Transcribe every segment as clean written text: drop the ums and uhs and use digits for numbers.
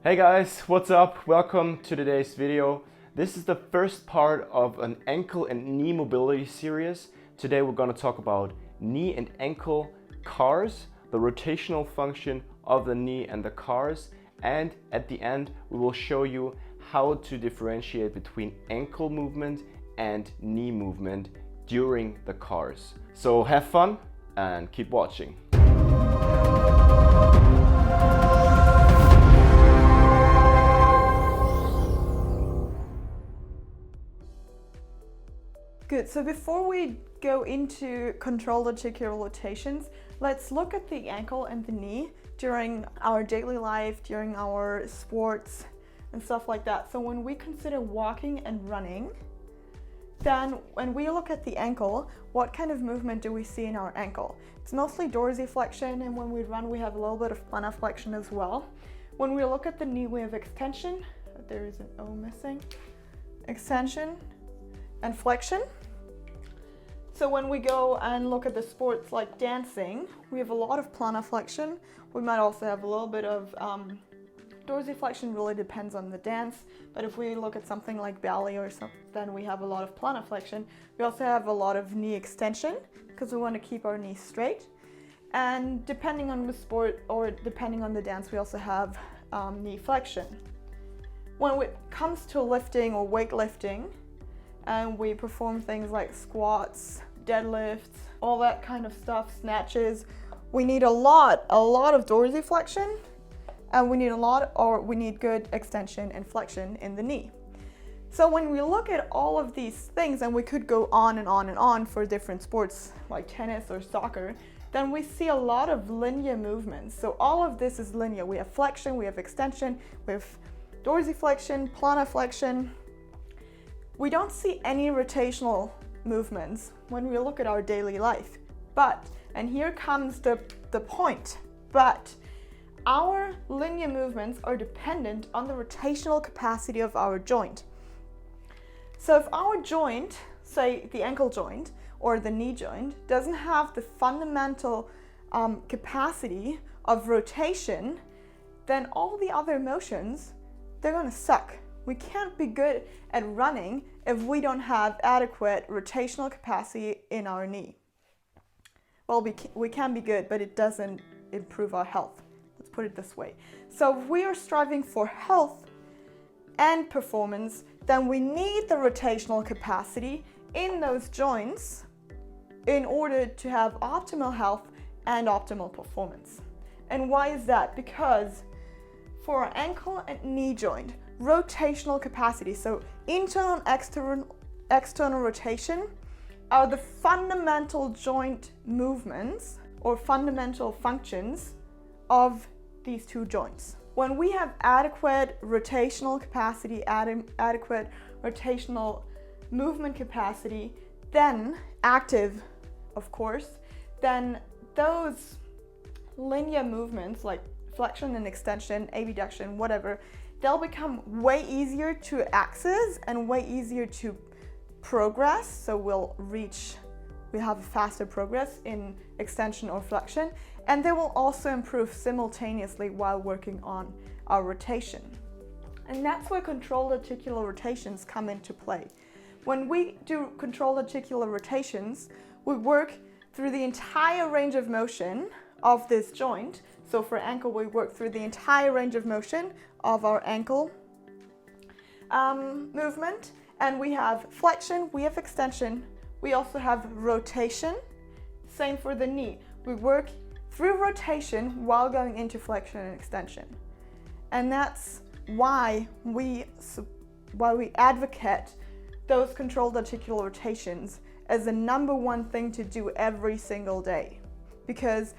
Hey guys, what's up? Welcome to today's video. This is the first part of an ankle and knee mobility series. Today we're going to talk about knee and ankle cars, the rotational function of the knee and the cars, and at the end we will show you how to differentiate between ankle movement and knee movement during the cars. So have fun and keep watching. Good, so before we go into controlled articular rotations, let's look at the ankle and the knee during our daily life, during our sports and stuff like that. So when we consider walking and running, then when we look at the ankle, what kind of movement do we see in our ankle? It's mostly dorsiflexion, and when we run we have a little bit of plantarflexion as well. When we look at the knee, we have extension, there is an O missing, extension and flexion. So when we go and look at the sports like dancing, we have a lot of plantarflexion. We might also have a little bit of dorsiflexion, really depends on the dance. But if we look at something like ballet or something, then we have a lot of plantarflexion. We also have a lot of knee extension because we want to keep our knees straight. And depending on the sport or depending on the dance, we also have knee flexion. When it comes to lifting or weightlifting, and we perform things like squats, deadlifts, all that kind of stuff, snatches, we need a lot of dorsiflexion, and we need good extension and flexion in the knee. So when we look at all of these things, and we could go on and on and on for different sports like tennis or soccer, then we see a lot of linear movements. So all of this is linear. We have flexion, we have extension, we have dorsiflexion, plantarflexion. We don't see any rotational movements when we look at our daily life. But, and here comes the point, but our linear movements are dependent on the rotational capacity of our joint. So if our joint, say the ankle joint or the knee joint, doesn't have the fundamental capacity of rotation, then all the other motions, they're gonna suck. We can't be good at running if we don't have adequate rotational capacity in our knee. Well, we can be good, but it doesn't improve our health. Let's put it this way. So if we are striving for health and performance, then we need the rotational capacity in those joints in order to have optimal health and optimal performance. And why is that? Because for our ankle and knee joint, rotational capacity, so internal and external rotation, are the fundamental joint movements or fundamental functions of these two joints. When we have adequate rotational capacity, adequate rotational movement capacity, then active, of course, then those linear movements like flexion and extension, abduction, whatever, they'll become way easier to access and way easier to progress. So we'll have faster progress in extension or flexion, and they will also improve simultaneously while working on our rotation. And that's where controlled articular rotations come into play. When we do controlled articular rotations, we work through the entire range of motion of this joint. So for ankle, we work through the entire range of motion of our ankle movement, and we have flexion, we have extension, we also have rotation. Same for the knee. We work through rotation while going into flexion and extension. And that's why we advocate those controlled articular rotations as the number one thing to do every single day. Because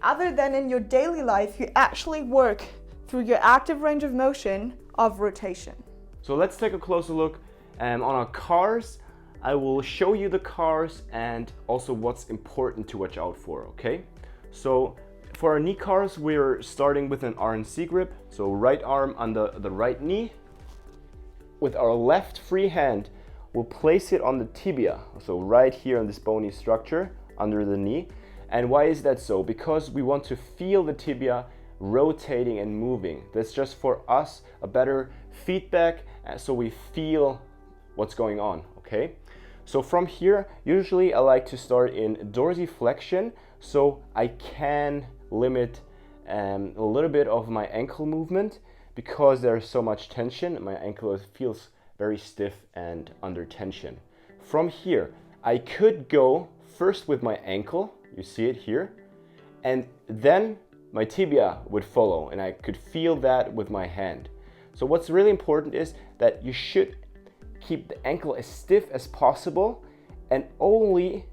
other than in your daily life, you actually work through your active range of motion of rotation. So let's take a closer look on our cars. I will show you the cars and also what's important to watch out for, okay? So for our knee cars, we're starting with an RNC grip. So right arm under the right knee. With our left free hand, we'll place it on the tibia. So right here on this bony structure under the knee. And why is that so? Because we want to feel the tibia rotating and moving. That's just for us a better feedback so we feel what's going on, okay? So from here, usually I like to start in dorsiflexion so I can limit a little bit of my ankle movement because there's so much tension. My ankle feels very stiff and under tension. From here, I could go first with my ankle, you see it here, and then my tibia would follow and I could feel that with my hand. So what's really important is that you should keep the ankle as stiff as possible and only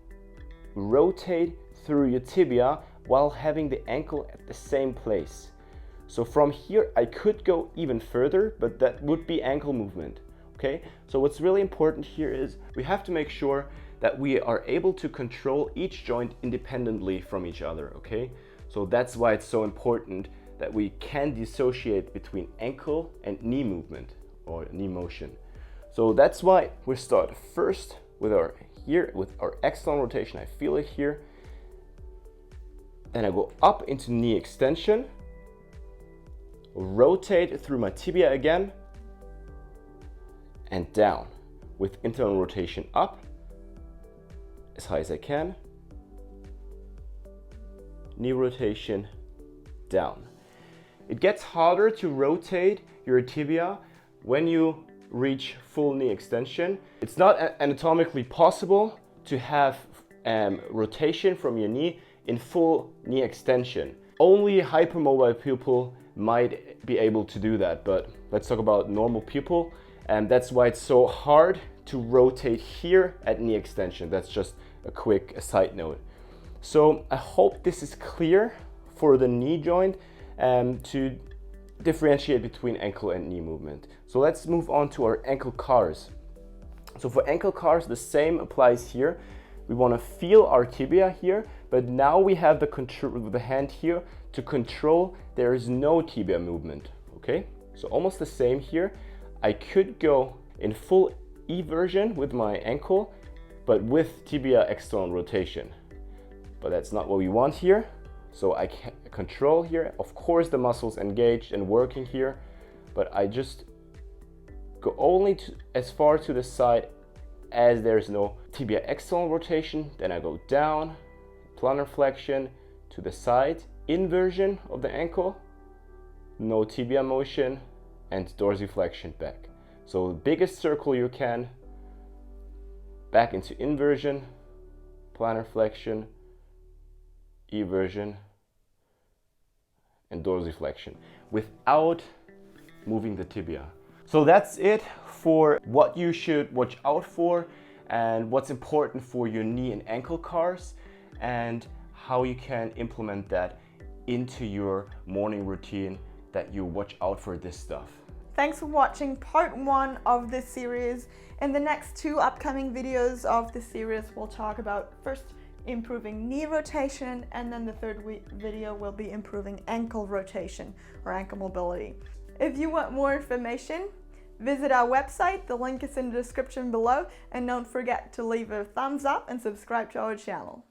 rotate through your tibia while having the ankle at the same place. So from here I could go even further, but that would be ankle movement, okay? So what's really important here is we have to make sure that we are able to control each joint independently from each other, okay? So that's why it's so important that we can dissociate between ankle and knee movement or knee motion. So that's why we start first with our external rotation. I feel it here. Then I go up into knee extension, rotate through my tibia again, and down with internal rotation up as high as I can. Knee rotation down. It gets harder to rotate your tibia when you reach full knee extension. It's not anatomically possible to have rotation from your knee in full knee extension. Only hypermobile people might be able to do that, but let's talk about normal people, and that's why it's so hard to rotate here at knee extension. That's just a quick side note. So I hope this is clear for the knee joint to differentiate between ankle and knee movement. So let's move on to our ankle cars. So for ankle cars, the same applies here. We want to feel our tibia here, but now we have the control with the hand here to control there is no tibia movement, okay? So almost the same here. I could go in full eversion with my ankle, but with tibia external rotation. But that's not what we want here. So I can control here. Of course the muscles engaged and working here, but I just go only as far to the side as there's no tibia external rotation. Then I go down, plantar flexion to the side, inversion of the ankle, no tibia motion, and dorsiflexion back. So the biggest circle you can, back into inversion, plantar flexion, eversion, and dorsiflexion without moving the tibia. So that's it for what you should watch out for and what's important for your knee and ankle cars and how you can implement that into your morning routine, that you watch out for this stuff. Thanks for watching part 1 of this series. In the next 2 upcoming videos of this series, we'll talk about first improving knee rotation, and then the third video will be improving ankle rotation or ankle mobility. If you want more information, visit our website. The link is in the description below, and don't forget to leave a thumbs up and subscribe to our channel.